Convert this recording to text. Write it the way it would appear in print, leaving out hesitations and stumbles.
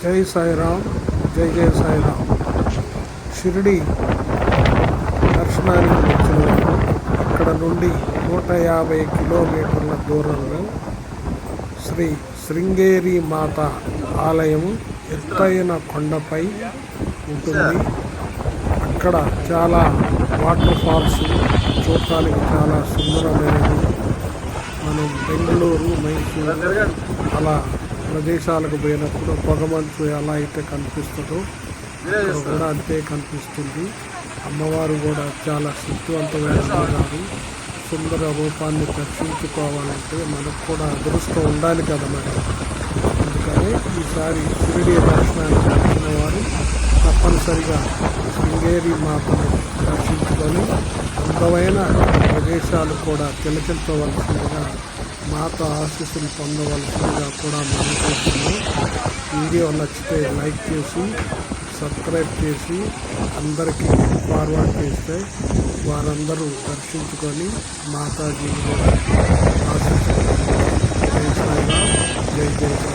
జై సాయిరామ్, జై జై సాయిరామ్. షిరిడి దర్శనానికి వచ్చిన వారు అక్కడ నుండి 150 కిలోమీటర్ల దూరంలో శ్రీ శృంగేరి మాత ఆలయం ఎత్తైన కొండపై ఉంటుంది. అక్కడ చాలా వాటర్ ఫాల్స్ చూడటానికి చాలా సుందరమైనది. మనం బెంగళూరు, మైసూరు అలా ప్రదేశాలకు పోయినప్పుడు పొగమంచు ఎలా అయితే కనిపిస్తుందో ఇక్కడ కూడా అంతే కనిపిస్తుంది. అమ్మవారు కూడా చాలా శక్తివంతమైన అమ్మవారు. సుందర రూపాన్ని దర్శించుకోవాలంటే మనకు కూడా అదృష్టం ఉండాలి కదా మరి. అందుకని ఈసారి షిరిడి దర్శనానికి వచ్చిన వారు తప్పనిసరిగా శృంగేరి మాతను దర్శించుకొని అందమైన ప్రదేశాలు కూడా తిలకించవలసిందిగా, మాత ఆశీస్సులు పొందవలసిందిగా కూడా మనం చేస్తున్నాం. వీడియో నచ్చితే లైక్ చేసి సబ్స్క్రైబ్ చేసి అందరికీ ఫార్వర్డ్ చేస్తే వారందరూ దర్శించుకొని మాతాజీని కూడా ఆశీస్సులు. జై సాయిరామ్, జై జై సాయి.